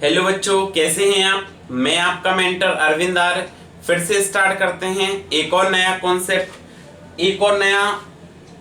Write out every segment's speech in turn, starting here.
Hello बच्चों, कैसे हैं आप। मैं आपका मेंटर अरविंद आर। फिर से स्टार्ट करते हैं एक और नया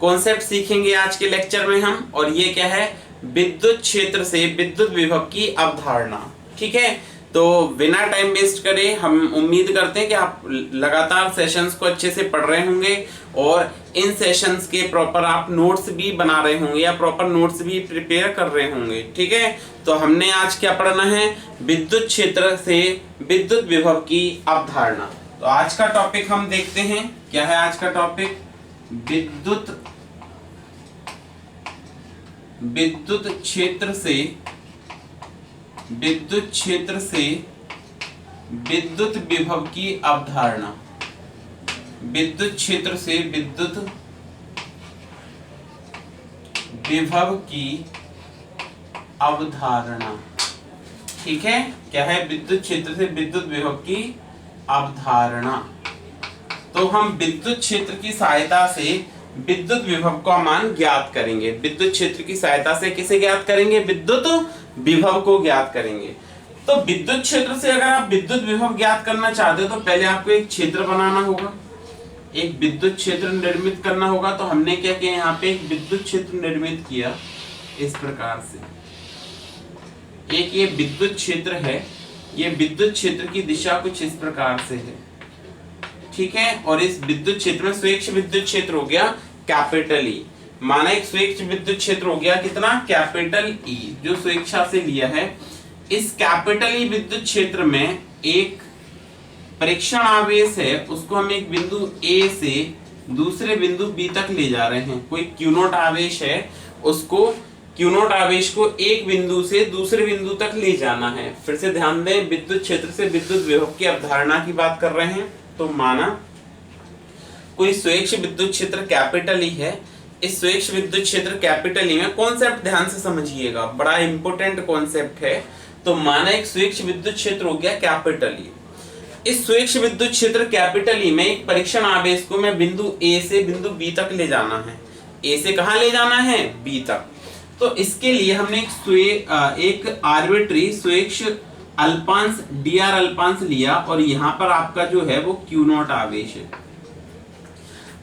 कॉन्सेप्ट सीखेंगे आज के लेक्चर में हम। और ये क्या है, विद्युत क्षेत्र से विद्युत विभव की अवधारणा। ठीक है, तो बिना टाइम वेस्ट करे हम उम्मीद करते हैं कि आप लगातार सेशंस को अच्छे से पढ़ रहे होंगे और इन सेशंस के प्रॉपर आप नोट्स भी बना रहे होंगे या प्रॉपर नोट्स भी प्रिपेयर कर रहे होंगे। ठीक है, तो हमने आज क्या पढ़ना है, विद्युत क्षेत्र से विद्युत विभव की अवधारणा। तो आज का टॉपिक हम देखते हैं, क्या है आज का टॉपिक, विद्युत क्षेत्र से विद्युत विभव की अवधारणा। विद्युत क्षेत्र से विद्युत विभव की अवधारणा। ठीक है, क्या है, विद्युत क्षेत्र से विद्युत विभव की अवधारणा। तो हम विद्युत क्षेत्र की सहायता से विद्युत विभव का मान ज्ञात करेंगे। विद्युत क्षेत्र की सहायता से किसे ज्ञात करेंगे, विद्युत विभव को ज्ञात करेंगे। तो विद्युत क्षेत्र से अगर आप विद्युत विभव ज्ञात करना चाहते हो तो पहले आपको एक क्षेत्र बनाना होगा, एक विद्युत क्षेत्र निर्मित करना होगा। तो हमने क्या किया, यहाँ पे एक विद्युत क्षेत्र निर्मित किया इस प्रकार से। एक ये विद्युत क्षेत्र है, ये विद्युत क्षेत्र की दिशा कुछ इस प्रकार से है। ठीक है, और इस विद्युत क्षेत्र में स्वेच्छ विद्युत क्षेत्र हो गया कैपिटल ई। माना एक स्वेच्छ विद्युत क्षेत्र हो गया कितना, कैपिटल ई, जो स्वेच्छा से लिया है। इस कैपिटल ई विद्युत क्षेत्र में एक परीक्षण आवेश है, उसको हम एक बिंदु ए से दूसरे बिंदु बी तक ले जा रहे हैं। कोई क्यू नॉट आवेश है, उसको क्यू नॉट आवेश को एक बिंदु से दूसरे बिंदु तक ले जाना है। फिर से ध्यान दें, विद्युत क्षेत्र से विद्युत विभव की अवधारणा की बात कर रहे हैं। तो माना कोई स्वेच्छ विद्युत क्षेत्र कैपिटल ई है। इस स्वेच्छ विद्युत क्षेत्र कैपिटल ई में कॉन्सेप्ट ध्यान से समझिएगा, बड़ा इंपॉर्टेंट कॉन्सेप्ट है। तो माना एक स्वेच्छ विद्युत क्षेत्र हो गया कैपिटल ई। इस स्वेच्छ विद्युत क्षेत्र कैपिटल ई में एक परीक्षण आवेश को मैं बिंदु ए से बिंदु बी तक ले जाना है। ए से कहां ले जाना है, बी तक। तो इसके लिए हमने एक आर्बिट्री स्वेच्छ अल्पांश dr अल्पांश लिया और यहाँ पर आपका जो है वो Q नॉट आवेश है।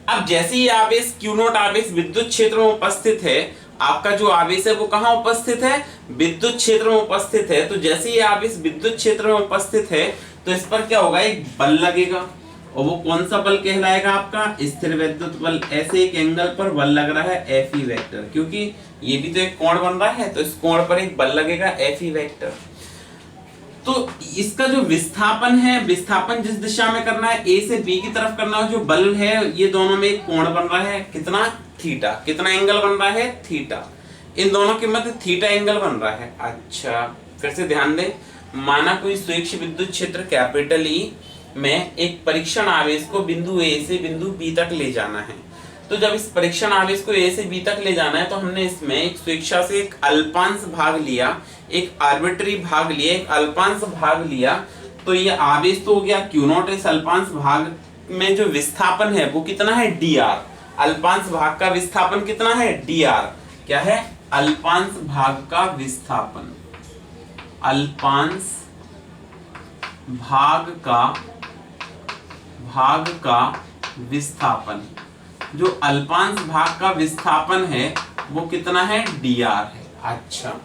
अब जैसे ही आवेश Q नॉट आवेश विद्युत क्षेत्र में उपस्थित है, आपका जो आवेश है वो कहाँ उपस्थित है, विद्युत क्षेत्र में उपस्थित है। तो जैसे ही आवेश विद्युत क्षेत्र में उपस्थित है तो इस पर क्या होगा, एक बल लगेगा। और वो कौन सा बल कहलाएगा, आपका स्थिर विद्युत बल। ऐसे एक एंगल पर बल लग रहा है Fe वेक्टर, क्योंकि ये भी तो एक कोण बन रहा है, तो इस कोण पर एक बल लगेगा Fe वेक्टर। तो इसका जो विस्थापन है, विस्थापन जिस दिशा में करना है, ए से बी की तरफ करना है, जो बल है ये दोनों में एक कोण बन रहा है कितना, थीटा। कितना एंगल बन रहा है, थीटा। इन दोनों के मध्य थीटा एंगल बन रहा है। अच्छा, फिर से ध्यान दें, माना कोई स्वेच्छ विद्युत क्षेत्र कैपिटल ई में एक परीक्षण आवेश को बिंदु ए से बिंदु बी तक ले जाना है। तो जब इस परीक्षण आवेश को ए से बी तक ले जाना है तो हमने इसमें एक स्वेच्छा से एक अल्पांश भाग लिया, एक आर्बिट्री भाग लिया, एक अल्पांश भाग लिया। तो ये आवेश तो हो गया क्यू नॉट। इस अल्पांश भाग में जो विस्थापन है वो कितना है, dr। अल्पांश भाग का विस्थापन कितना है, dr। क्या है, अल्पांश भाग का विस्थापन। अल्पांश भाग का विस्थापन, जो अल्पांश भाग का विस्थापन है वो कितना है, dr है। अच्छा,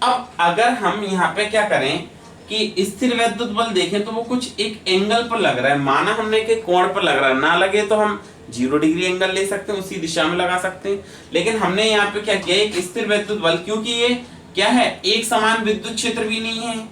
अब अगर हम यहाँ पे क्या करें कि स्थिर विद्युत बल देखें तो वो कुछ एक एंगल पर लग रहा है। माना हमने के कोण पर लग रहा है, ना लगे तो हम 0 डिग्री एंगल ले सकते हैं, उसी दिशा में लगा सकते हैं। लेकिन हमने यहाँ पे क्या किया, एक स्थिर विद्युत बल, क्योंकि ये क्या है, एक समान विद्युत क्षेत्र भी नहीं है।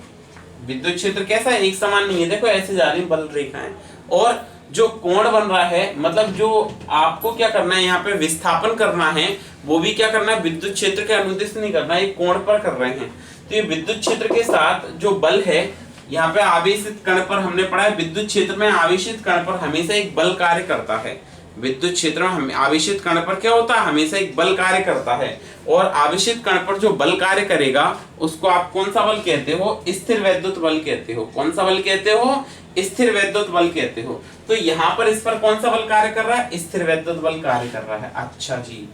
विद्युत क्षेत्र कैसा है, एक समान नहीं है। देखो ऐसे जा रही बल रेखाएं, और जो कोण बन रहा है, मतलब जो आपको क्या करना है, यहाँ पे विस्थापन करना है, वो भी क्या करना है, विद्युत क्षेत्र के अनुदिश नहीं करना है, एक कोण पर कर रहे हैं। तो ये विद्युत क्षेत्र के साथ जो बल है, यहाँ पे आवेशित कण पर हमने पढ़ा है, विद्युत क्षेत्र में आवेशित कण पर हमेशा एक बल कार्य करता है। विद्युत क्षेत्र में आवेशित कण पर क्या होता है, हमेशा एक बल कार्य करता है। और आवेशित कण पर जो बल कार्य करेगा उसको आप कौन सा बल कहते हो, स्थिर वैद्युत बल कहते हो। कौन सा बल कहते हो, स्थिर वैद्युत बल कहते हो। तो यहाँ पर इस पर कौन सा बल कार्य कर रहा है, स्थिर वैद्युत बल कार्य कर रहा है। अच्छा जी,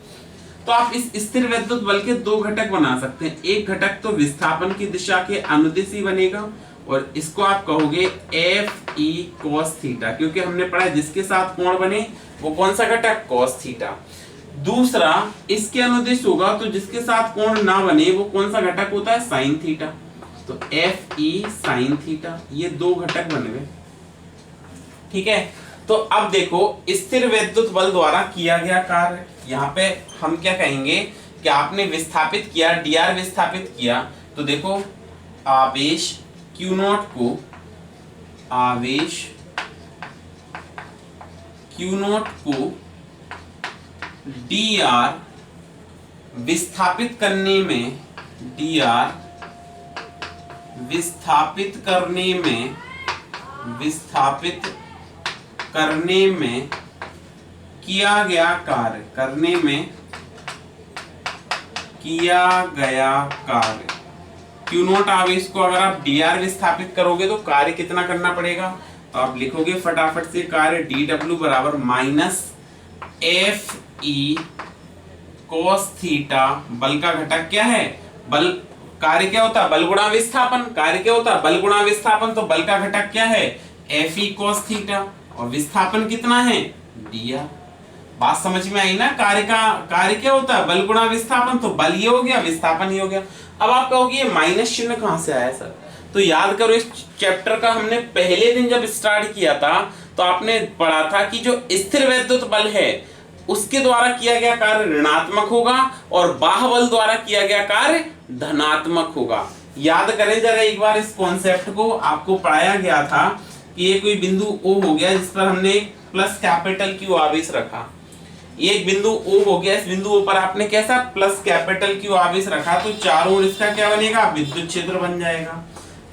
तो आप इस स्थिर वैद्युत बल के दो घटक बना सकते हैं। एक घटक तो विस्थापन की दिशा के अनुदिशी बनेगा और इसको आप कहोगे एफ ई कॉस थीटा, क्योंकि हमने पढ़ा जिसके साथ कोण बने वो कौन सा घटक, कॉस थीटा। दूसरा इसके अनुदिश होगा तो जिसके साथ कोण ना बने वो कौन सा घटक होता है, साइन थीटा, तो एफ ई साइन थीटा। ये दो घटक बन गए, ठीक है। तो अब देखो स्थिर वैद्युत बल द्वारा किया गया कार्य, यहाँ पे हम क्या कहेंगे कि आपने विस्थापित किया, dr विस्थापित किया, तो देखो आवेश Q0 को, आवेश Q0 को dr विस्थापित करने में, dr विस्थापित करने में किया गया कार्य, करने में किया गया कार्य। Q0 आवेश को अगर आप dr विस्थापित करोगे तो कार्य कितना करना पड़ेगा, तो आप लिखोगे फटाफट से कार्य dw बराबर minus F E cos theta. बल का घटक क्या है, बल, कार्य क्या होता है, बल गुणा विस्थापन, कार्य क्या होता है, बल गुणा विस्थापन, तो बल का घटक क्या है, एफ ई कोस थीटा, और विस्थापन कितना है, dr। बात समझ में आई ना, कार्य क्या होता है, बल गुणा विस्थापन, तो बल ये हो गया, विस्थापन ये हो गया। अब आप कहोगे ये माइनस चिन्ह कहां से आया सर, तो याद करो इस चैप्टर का हमने पहले दिन जब स्टार्ट किया था तो आपने पढ़ा था कि जो स्थिर वैद्युत बल है उसके द्वारा किया गया कार्य ऋणात्मक होगा और बाह्य बल द्वारा किया गया कार्य धनात्मक होगा। याद करें जरा एक बार इस कॉन्सेप्ट को, आपको पढ़ाया गया था कि ये कोई बिंदु O हो गया जिस पर हमने प्लस कैपिटल Q आवेश रखा, ये एक बिंदु O हो गया, इस बिंदु O पर आपने कैसा प्लस कैपिटल Q आवेश रखा, तो चारों ओर इसका क्या बनेगा, विद्युत क्षेत्र बन जाएगा।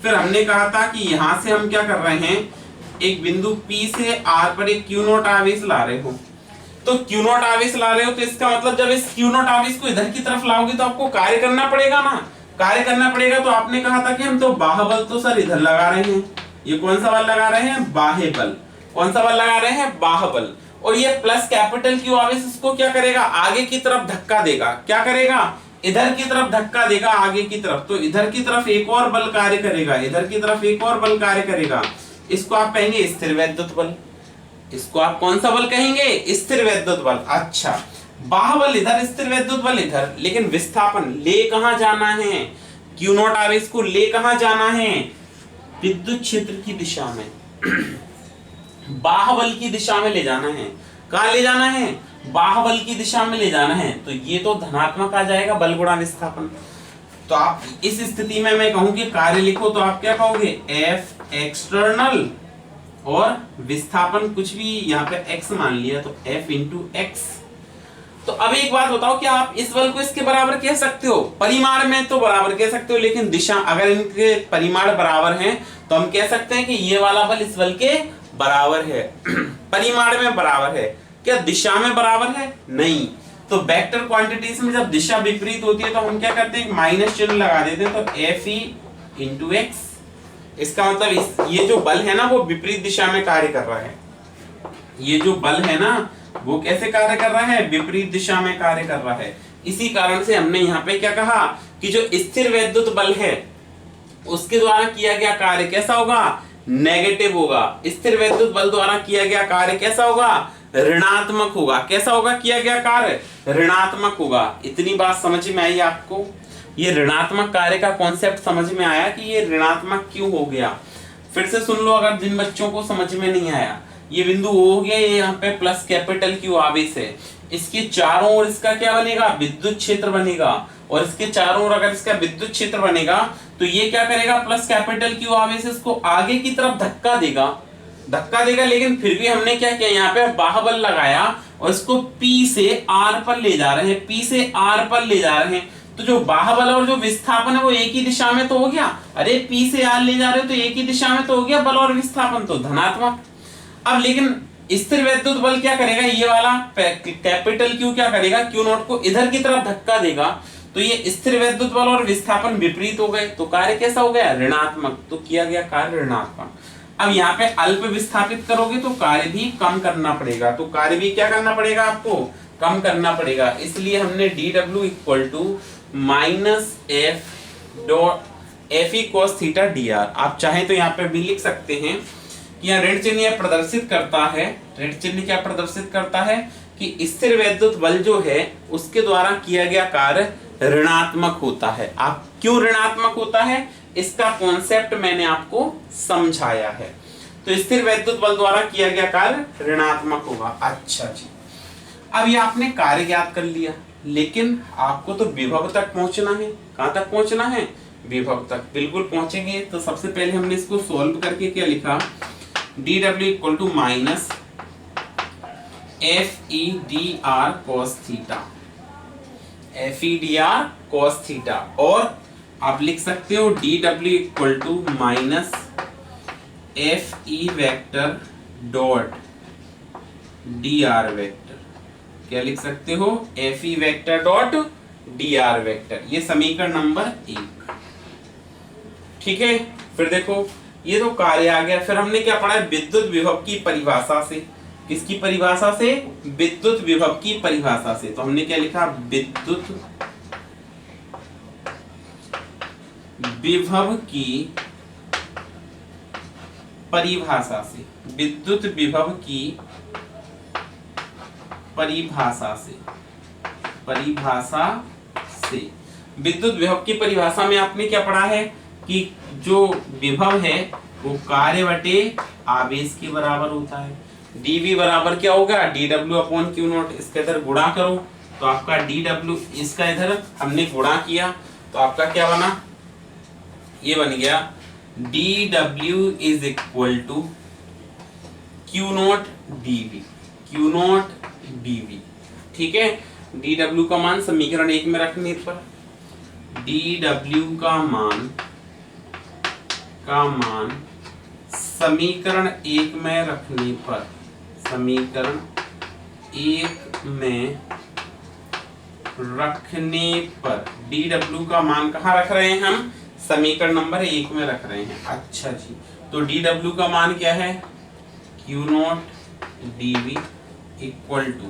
फिर हमने कहा था कि यहां से हम क्या कर रहे हैं, एक बिंदु P से R पर एक Q0 आवेश ला रहे हो, तो Q0 आवेश ला रहे हो तो इसका मतलब जब इस Q0 आवेश को इधर की तरफ लाओगे तो आपको कार्य करना पड़ेगा ना, कार्य करना पड़ेगा। तो आपने कहा था कि हम तो बाह्य बल तो सर इधर लगा रहे हैं, ये कौन सा बल लगा रहे हैं, बाह्य बल, कौन सा बल लगा रहे हैं, बाह्य बल, और ये प्लस कैपिटल Q आवेश इसको क्या करेगा, आगे की तरफ धक्का देगा, क्या करेगा, इधर की तरफ धक्का देगा आगे की तरफ, तो इधर की तरफ एक और बल कार्य करेगा, इधर की तरफ एक और बल कार्य करेगा, इसको आप कहेंगे स्थिर वैद्युत बल। इसको आप कौन सा बल कहेंगे, स्थिर वैद्युत बल। अच्छा, बाह्य बल इधर, स्थिर वैद्युत बल इधर, लेकिन विस्थापन ले कहां जाना है, Q0 आवेश को ले कहां जाना है, विद्युत क्षेत्र की दिशा में, बाह्य बल की दिशा में ले जाना है। कहां ले जाना है, बाह्य बल की दिशा में ले जाना है, तो ये तो धनात्मक आ जाएगा, बल गुणा विस्थापन। तो आप इस स्थिति में मैं कहूं कि कार्य लिखो तो आप क्या कहोगे, एफ एक्सटर्नल और विस्थापन कुछ भी यहाँ पे x मान लिया तो f इंटू एक्स। तो अब एक बात बताओ, क्या आप इस बल को इसके बराबर कह सकते हो, परिमाण में तो बराबर कह सकते हो, लेकिन दिशा, अगर इनके परिमाण बराबर हैं तो हम कह सकते हैं कि ये वाला बल इस बल के बराबर है। परिमाण में बराबर है, क्या दिशा में बराबर है, नहीं। तो वेक्टर क्वांटिटीज में जब दिशा विपरीत होती है तो हम क्या करते हैं, माइनस चिन्ह लगा देते हैं, तो एफ ई इंटू एक्स। इसका मतलब ये जो बल है ना वो विपरीत दिशा में कार्य कर रहा है, ये जो बल है ना वो कैसे कार्य कर रहा है, विपरीत दिशा में कार्य कर रहा है। इसी कारण से हमने यहाँ पे क्या कहा कि जो स्थिर वैद्युत बल है उसके द्वारा किया गया कार्य कैसा होगा, नेगेटिव होगा। स्थिर वैद्युत बल द्वारा किया गया कार्य कैसा होगा, ऋणात्मक होगा। कैसा होगा किया गया कार्य, ऋणात्मक होगा। इतनी बात समझ में आई आपको, ये ऋणात्मक कार्य का कॉन्सेप्ट समझ में आया कि ये ऋणात्मक क्यों हो गया। फिर से सुन लो अगर जिन बच्चों को समझ में नहीं आया, ये बिंदु O हो गया, ये यहाँ पे प्लस कैपिटल Q आवेश है, इसके चारों ओर इसका क्या बनेगा, विद्युत क्षेत्र बनेगा, और इसके चारों ओर अगर इसका विद्युत क्षेत्र बनेगा तो ये क्या करेगा, प्लस कैपिटल Q आवेश इसको आगे की तरफ धक्का देगा। लेकिन फिर भी हमने क्या किया, यहाँ पे बाह्य बल लगाया और इसको P से R पर ले जा रहे हैं, P से R पर ले जा रहे हैं। तो जो बाह्य बल और जो विस्थापन है वो एक ही दिशा में तो हो गया। अरे P से R ले जा रहे हो तो एक ही दिशा में तो हो गया, बल और विस्थापन तो धनात्मक। अब लेकिन स्थिर वैद्युत बल क्या करेगा, ये वाला कैपिटल Q क्या करेगा, Q0 को इधर की तरफ धक्का देगा, तो ये स्थिर वैद्युत बल और विस्थापन विपरीत हो गए, तो कार्य कैसा हो गया, ऋणात्मक। तो किया गया कार्य ऋणात्मक। अब यहाँ पे अल्प विस्थापित करोगे तो कार्य भी कम करना पड़ेगा, तो कार्य भी क्या करना पड़ेगा आपको, कम करना पड़ेगा, इसलिए हमने dw equal to minus F cos theta dr। आप चाहें तो यहाँ पे भी लिख सकते हैं कि यहाँ ऋण चिन्ह यह प्रदर्शित करता है, ऋण चिन्ह क्या प्रदर्शित करता है कि स्थिर वैद्युत बल जो है उसके द्वारा किया गया कार्य ऋणात्मक होता है। आप क्यों ऋणात्मक होता है इसका कॉन्सेप्ट मैंने आपको समझाया है। तो स्थिर वैद्युत बल द्वारा किया गया कार्य ऋणात्मक होगा। अच्छा जी, अब ये आपने कार्य ज्ञात कर लिया, लेकिन आपको तो विभव तक पहुंचना है। कहां तक पहुंचना है? विभव तक। बिल्कुल पहुंचेंगे। तो सबसे पहले हमने इसको सोल्व करके क्या लिखा, dw equal to minus FEDR cos theta, FEDR cos theta, और आप लिख सकते हो dw equal to minus FE vector dot dr vector. क्या लिख सकते हो? FE vector dot dr vector. ये समीकरण नंबर 1। ठीक है, फिर देखो ये तो कार्य आ गया। फिर हमने क्या पढ़ा है? विद्युत विभव की परिभाषा से। किसकी परिभाषा से? विद्युत विभव की परिभाषा से। तो हमने क्या लिखा? विद्युत विभव की परिभाषा से, विद्युत विभव की परिभाषा से, विद्युत विभव की परिभाषा में आपने क्या पढ़ा है कि जो विभव है वो कार्य बटे आवेश के बराबर होता है। dv बराबर क्या होगा? dw upon q not. इसके इधर गुणा करो तो आपका dw, इसका इधर हमने गुणा किया तो आपका क्या बना? ये बन गया dw is equal to q nought dv, q nought dv। ठीक है, dw का मान समीकरण 1 में रखने पर, dw का मान समीकरण 1 में रखने पर, समीकरण 1 में रखने पर dw का मान कहाँ रख रहे हैं हम? समीकरण नंबर 1 में रख रहे हैं। अच्छा जी, तो dw का मान क्या है? q nought dv equal to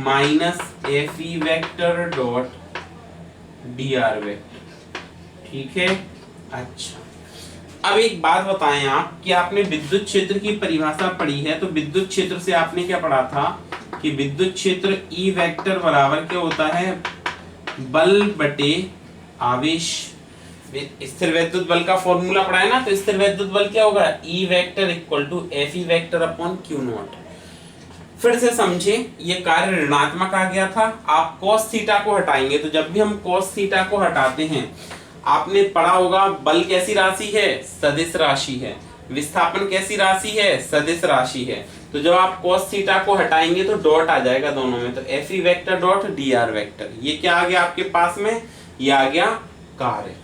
minus FE vector dot dr vector. ठीक है, अच्छा अब एक बात बताएं आप कि आपने विद्युत क्षेत्र की परिभाषा पढ़ी है, तो विद्युत क्षेत्र से आपने क्या पढ़ा था कि विद्युत क्षेत्र E वेक्टर बराबर क्या होता है? बल बटे आवेश। स्थिर वैद्युत बल का फॉर्मूला पढ़ा है ना, तो स्थिर वैद्युत बल क्या होगा? E vector equal to FE vector upon q nought. फिर से समझे, ये कार्य ऋणात्मक आ गया था। आप cos थीटा को हटाएंगे, तो जब भी हम cos थीटा को हटाते हैं आपने पढ़ा होगा बल कैसी राशि है? सदिश राशि है। विस्थापन कैसी राशि है? सदिश राशि है। तो जब आप cos थीटा को हटाएंगे तो डॉट आ जाएगा दोनों में, तो FE vector dot dr vector. ये क्या आ गया आपके पास में? ये आ गया कार्य।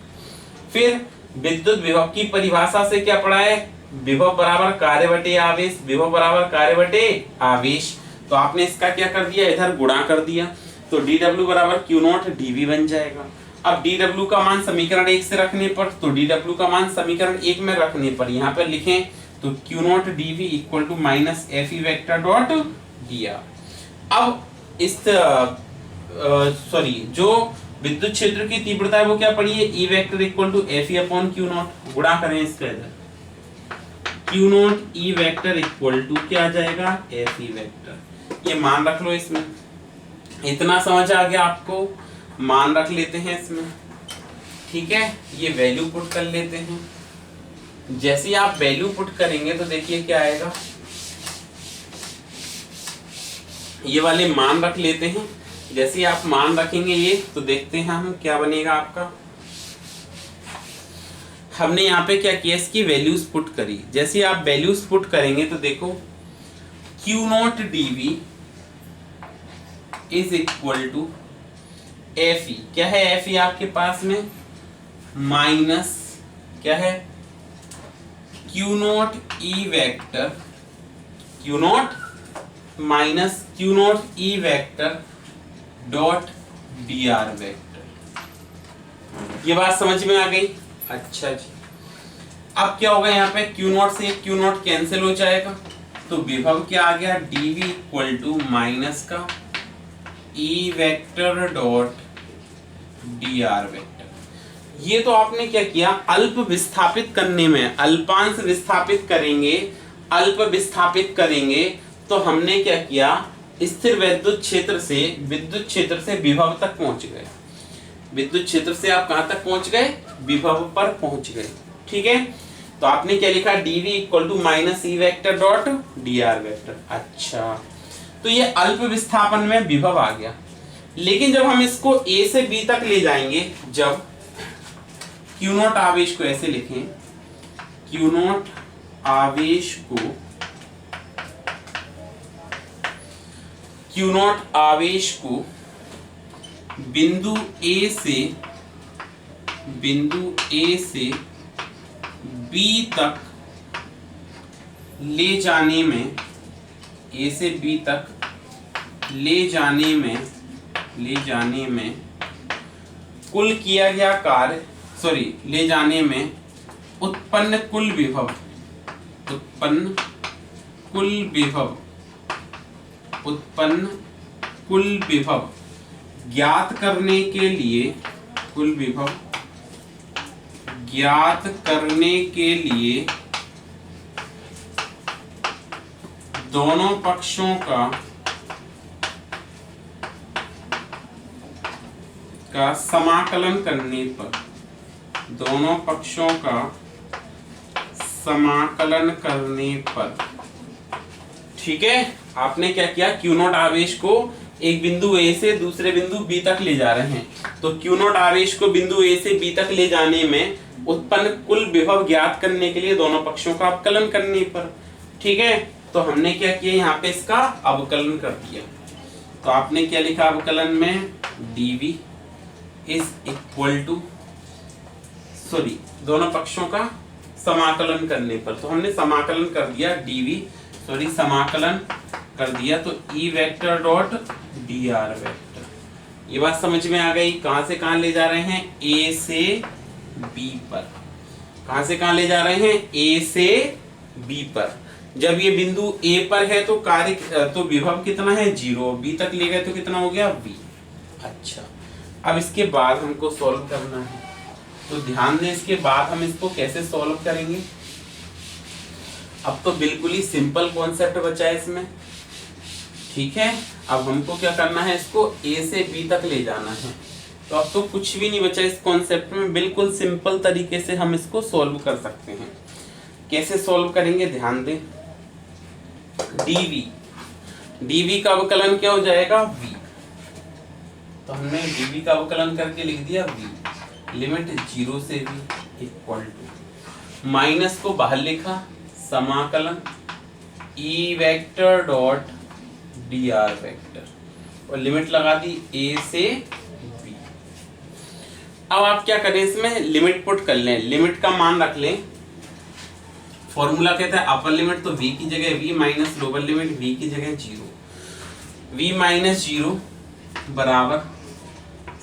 फिर विद्युत विभव की परिभाषा से क्या पढ़ा है? विभव बराबर कार्य बटे आवेश, विभव बराबर कार्य बटे आवेश। तो आपने इसका क्या कर दिया? इधर गुणा कर दिया, तो dw बराबर q नॉट dv बन जाएगा। अब dw का मान समीकरण 1 से रखने पर, तो dw का मान समीकरण 1 में रखने पर यहाँ पर लिखें तो q nought dv equal to minus FE vector dot dr। अब इस जो विद्युत क्षेत्र की तीव्रता है वो क्या पड़ी है? E vector equal to FE upon q nought. गुणा करें इसका इधर, q nought E vector equal to क्या आ जाएगा? FE vector. ये मान रख लो इसमें। इतना समझ आ गया आपको? मान रख लेते हैं इसमें। ठीक है, ये वैल्यू पुट कर लेते हैं। जैसे ही आप वैल्यू पुट करेंगे तो देखिए क्या आएगा। ये वाले मान रख लेते हैं। जैसे ही आप मान रखेंगे ये, तो देखते हैं हम क्या बनेगा आपका। हमने यहाँ पे क्या किया? इसकी वैल्यूज पुट करी। जैसे ही आप वैल्यूज पुट करेंगे तो देखो q nought dv is equal to FE। क्या है FE आपके पास में? माइनस क्या है? q nought E vector, q not minus q nought E vector dot dr vector. ये बात समझ में आ गई? अच्छा जी, अब क्या होगा? यहाँ पे q नॉट से q नॉट कैंसिल हो जाएगा, तो विभव क्या आ गया? dv इक्वल टू माइनस का ई vector dot D R vector. ये तो आपने क्या किया, अल्प विस्थापित करने में अल्पांश विस्थापित करेंगे, अल्प विस्थापित करेंगे तो हमने क्या किया, स्थिर विद्युत क्षेत्र से विद्युत क्षेत्र से विभव तक पहुंच गए। विद्युत क्षेत्र से आप कहां तक पहुंच गए, विभव पर पहुंच गए। ठीक है, तो आपने क्या लिखा, dv equal to minus E vector dot D R vector. अच्छा, तो ये अल्प विस्थापन में विभव आ गया। लेकिन जब हम इसको a से b तक ले जाएंगे, जब Q नॉट आवेश को ऐसे लिखें, Q नॉट आवेश को, Q नॉट आवेश को बिंदु A से B तक ले जाने में, A से B तक ले जाने में कुल किया गया कार्य, ले जाने में उत्पन्न कुल विभव, उत्पन्न कुल विभव ज्ञात करने के लिए, कुल विभव ज्ञात करने के लिए दोनों पक्षों का समाकलन करने पर, दोनों पक्षों का समाकलन करने पर, ठीक है, आपने क्या किया, Q नॉट आवेश को एक बिंदु A से दूसरे बिंदु B तक ले जा रहे हैं, तो Q नॉट आवेश को बिंदु A से B तक ले जाने में उत्पन्न कुल विभव ज्ञात करने के लिए दोनों पक्षों का अवकलन करने पर, ठीक है, तो हमने क्या किया, यहाँ पे इसका अवकलन कर दिया। तो आपने क्या लिखा अवकलन में, dv इज इक्वल टू, दोनों पक्षों का समाकलन करने पर, तो हमने समाकलन कर दिया, समाकलन कर दिया, तो ई vector dot D R vector. ये बात समझ में आ गई, कहां से कहां ले जा रहे हैं, ए से बी पर, कहां से कहां ले जा रहे हैं, ए से बी पर। जब ये बिंदु ए पर है तो कार्य, तो विभव कितना है, 0, बी तक ले गए तो कितना हो गया, v। अच्छा, अब इसके बाद हमको सॉल्व करना है, तो ध्यान दें, इसके बाद हम इसको कैसे सॉल्व करेंगे। अब तो बिल्कुल ही सिंपल कॉन्सेप्ट बचा है इसमें, ठीक है। अब हमको क्या करना है, इसको A से B तक ले जाना है, तो अब तो कुछ भी नहीं बचा इस कॉन्सेप्ट में, बिल्कुल सिंपल तरीके से हम इसको सॉल्व कर सकते हैं। कैसे सॉल्व करेंगे, ध्यान दें, dv का अवकलन क्या हो जाएगा, v। तो हमने dv का अवकलन करके लिख दिया v, लिमिट 0 से v इक्वल टू, माइनस को बाहर लिखा, समाकलन ई vector dot D R vector, और लिमिट लगा दी a से b। अब आप क्या करें, इसमें लिमिट पुट कर लें, लिमिट का मान रख लें। फॉर्मूला कहता है अपर लिमिट तो v की जगह v minus lower limit v की जगह 0, v माइनस 0 बराबर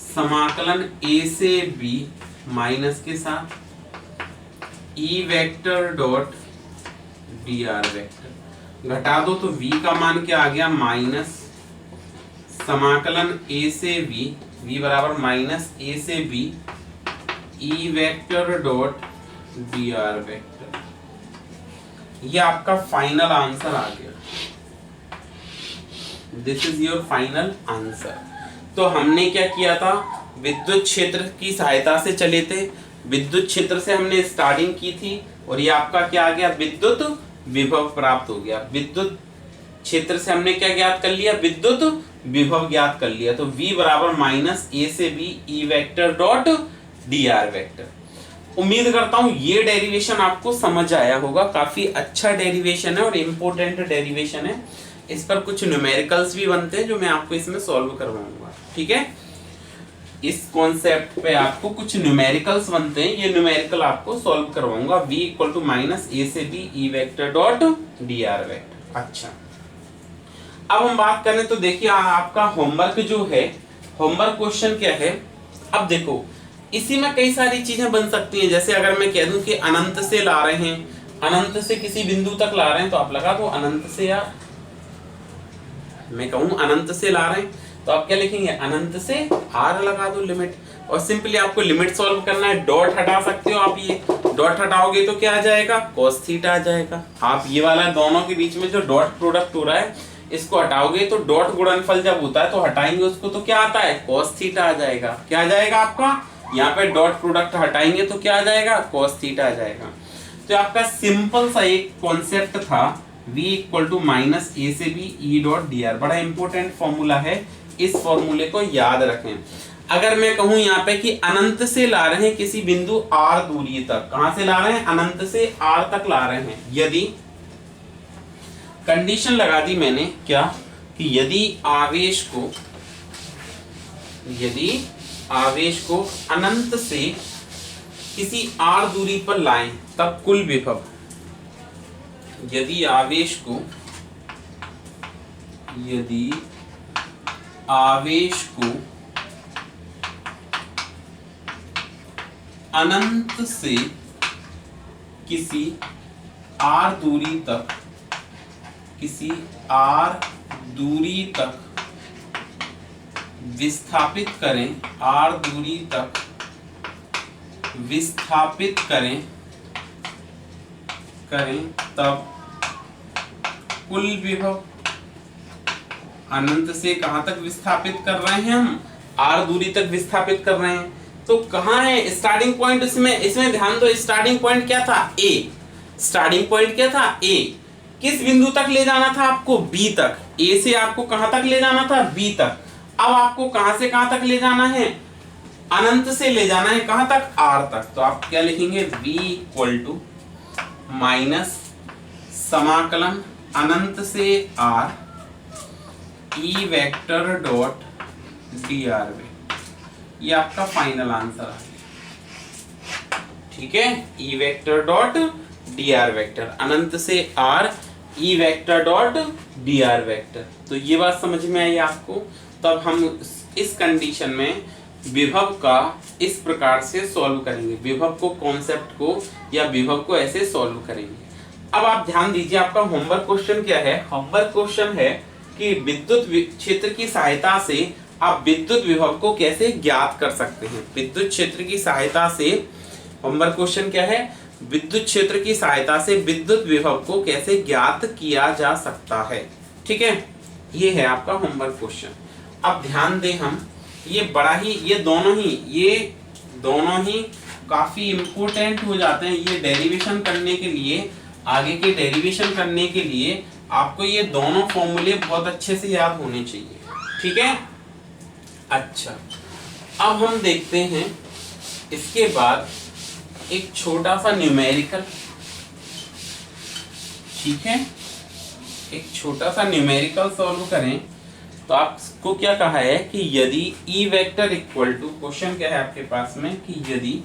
समाकलन a से b माइनस के साथ ई vector dot D R vector, घटा दो तो v का मान क्या आ गया, माइनस समाकलन a से v बराबर माइनस a से b E vector dot D R vector. ये आपका फाइनल आंसर आ गया, this is your final answer. तो हमने क्या किया था, विद्युत क्षेत्र की सहायता से चले थे, विद्युत क्षेत्र से हमने स्टार्टिंग की थी, और ये आपका क्या आ गया, विद्युत विभव प्राप्त हो गया। विद्युत क्षेत्र से हमने क्या ज्ञात कर लिया, विद्युत विभव ज्ञात कर लिया। तो v बराबर माइनस a से b E vector dot D R vector. उम्मीद करता हूं ये डेरिवेशन आपको समझ आया होगा, काफी अच्छा डेरिवेशन है और इम्पोर्टेंट डेरिवेशन है। इस पर कुछ न्यूमेरिकल्स भी बनते हैं जो मैं आपको इसमें सॉल्व करवाऊंगा, ठीक है। इस कॉन्सेप्ट पे आपको कुछ न्यूमेरिकल्स बनते हैं, ये न्यूमेरिकल आपको सॉल्व करवाऊंगा। v equal to minus a से b E vector dot D R vector. अच्छा, अब हम बात करें तो देखिए आपका होमवर्क जो है, होमवर्क क्वेश्चन क्या है। अब देखो इसी में कई सारी चीजें बन सकती हैं, जैसे अगर मैं कह दूं कि अनंत से ला रहे हैं, अनंत से किसी बिंदु तक ला रहे हैं, तो आप लगा दो अनंत से, या मैं कहूं अनंत से ला रहे हैं तो आप क्या लिखेंगे, अनंत से r लगा दो लिमिट, और सिंपली आपको लिमिट सॉल्व करना है। डॉट हटा सकते हो आप, ये डॉट हटाओगे तो क्या आ जाएगा, cos थीटा आ जाएगा। आप ये वाला दोनों के बीच में जो डॉट प्रोडक्ट हो रहा है इसको हटाओगे तो डॉट गुणनफल जब होता है तो हटाएंगे उसको तो क्या आता है, cos थीटा आ जाएगा। क्या आ जाएगा आपका, यहाँ पे डॉट प्रोडक्ट हटाएंगे तो क्या आ जाएगा, cos थीटा आ जाएगा। तो आपका सिंपल सा एक कॉन्सेप्ट था v equal to minus A से B E dot D R. बड़ा इंपॉर्टेंट फॉर्मूला है, इस फॉर्मूले को याद रखें। अगर मैं कहूं यहाँ पे कि अनंत से ला रहे हैं किसी बिंदु r दूरी तक, कहां से ला रहे हैं, अनंत से r तक ला रहे हैं, यदि कंडीशन लगा दी मैंने क्या, कि यदि आवेश को अनंत से किसी r दूरी पर लाएं तब कुल विभव, यदि आवेश को अनंत से किसी r दूरी तक विस्थापित करें तब कुल विभव, अनंत से कहां तक विस्थापित कर रहे हैं हम, r दूरी तक विस्थापित कर रहे हैं, तो कहां है स्टार्टिंग पॉइंट, इसमें ध्यान दो। स्टार्टिंग पॉइंट क्या था, a, स्टार्टिंग पॉइंट क्या था, a। किस बिंदु तक ले जाना था आपको, b तक। a से आपको कहां तक ले जाना था, b तक। अब आपको कहां से कहां तक ले जाना है, अनंत से ले जाना है कहां तक, r तक। तो आप क्या लिखेंगे, v इक्वल टू माइनस समाकलन अनंत से r E vector dot D R वे। ये आपका फाइनल आंसर है, ठीक है। E vector dot D R vector, अनंत से r E vector dot D R vector. तो ये बात समझ में आई आपको। तब हम इस कंडीशन में विभव का इस प्रकार से सॉल्व करेंगे, विभव को, कॉन्सेप्ट को या विभव को ऐसे सॉल्व करेंगे। अब आप ध्यान दीजिए, आपका होमवर्क क्वेश्चन क्या है, होमवर्क क्वेश्चन है कि विद्युत क्षेत्र की सहायता से आप विद्युत विभव को कैसे ज्ञात कर सकते हैं। विद्युत क्षेत्र की सहायता से, होमवर्क क्वेश्चन क्या है, विद्युत क्षेत्र की सहायता से विद्युत विभव को कैसे ज्ञात किया जा सकता है, ठीक है। ये है आपका होमवर्क क्वेश्चन। अब ध्यान दें हम, ये बड़ा ही, ये दोनों ही काफी इंपॉर्टेंट हो जाते हैं। ये डेरिवेशन करने के लिए, आगे के डेरिवेशन करने के लिए आपको ये दोनों फॉर्मूले बहुत अच्छे से याद होने चाहिए, ठीक है। अच्छा, अब हम देखते हैं इसके बाद एक छोटा सा न्यूमेरिकल, ठीक है। एक छोटा सा न्यूमेरिकल सॉल्व करें तो आपको क्या कहा है कि यदि E vector equal to, question क्या है आपके पास में कि यदि,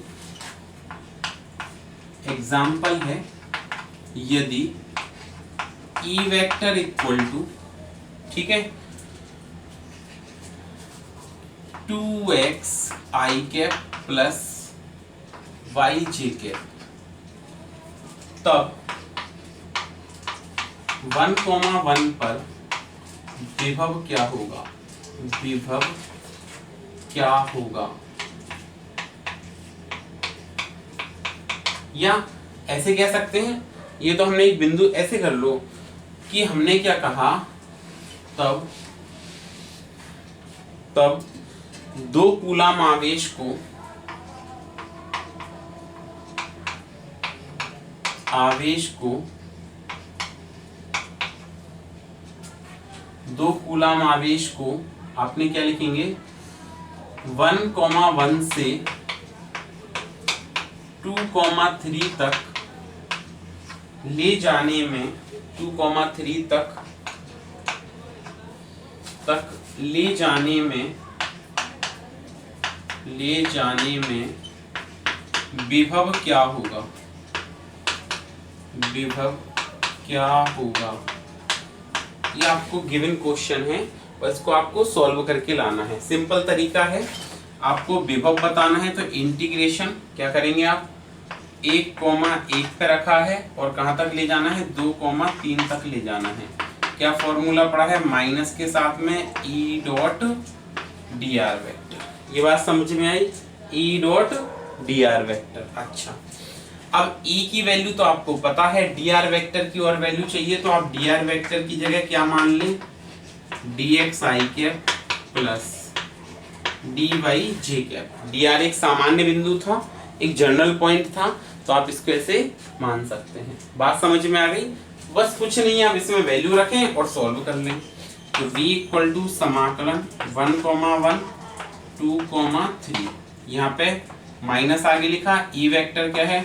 एग्जाम्पल है, यदि ई वेक्टर इक्वल टू, ठीक है, 2x i cap plus y j cap, तब 1,1 पर विभव क्या होगा, विभव क्या होगा। या ऐसे कह सकते हैं, ये तो हमने एक बिंदु ऐसे कर लो कि हमने क्या कहा, तब 2 कूलाम आवेश को आपने क्या लिखेंगे, 1,1 से 2,3 तक ले जाने में, 2,3 तक ले जाने में विभव क्या होगा, विभव क्या होगा। ये आपको गिवन क्वेश्चन है, बस को आपको सॉल्व करके लाना है। सिंपल तरीका है, आपको विभव बताना है तो इंटीग्रेशन क्या करेंगे आप, 1,1 पे रखा है और कहां तक ले जाना है, 2,3 तक ले जाना है। क्या फॉर्मूला पड़ा है, माइनस के साथ में E dot D R vector. ये बात समझ में आई, E dot D R vector. अच्छा, अब ई की वैल्यू तो आपको पता है, डी आर वेक्टर की और वैल्यू चाहिए, तो आप डी आर वेक्टर की जगह क्या मान लें, डी एक्स आई कैप प्लस डी वाई जे कैप। डी आर एक सामान्य बिंदु था, एक जनरल पॉइंट था, तो आप इसको ऐसे मान सकते हैं। बात समझ में आ गई? बस कुछ नहीं है, आप इसमें वैल्यू रखें और सॉल्व कर लें। तो v इक्वल टू समाकलन 1,1 2,3, यहाँ पे माइनस आगे लिखा, ई वेक्टर क्या है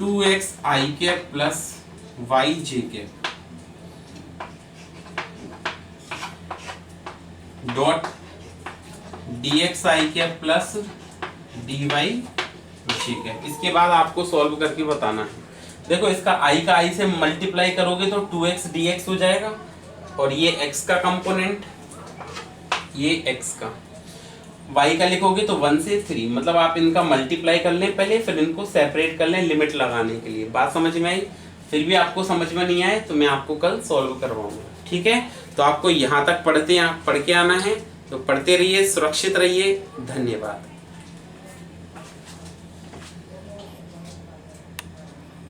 2x आई कैप प्लस वाई जे कैप डॉट डी एक्स आई कैप प्लस डी वाई जे कैप। इसके बाद आपको सॉल्व करके बताना है। देखो, इसका i का i से मल्टीप्लाई करोगे तो 2x dx हो जाएगा, और ये x का कंपोनेंट, ये x का, y का लिखोगे तो 1 से 3, मतलब आप इनका मल्टीप्लाई कर लें पहले, फिर इनको सेपरेट कर लें लिमिट लगाने के लिए। बात समझ में आई? फिर भी आपको समझ में नहीं आए तो मैं आपको कल सॉल्व करवाऊंगा, ठीक है? तो आपको यहाँ तक पढ़ के आना है, तो पढ़ते रहिए, सुरक्षित रहिए। धन्यवाद।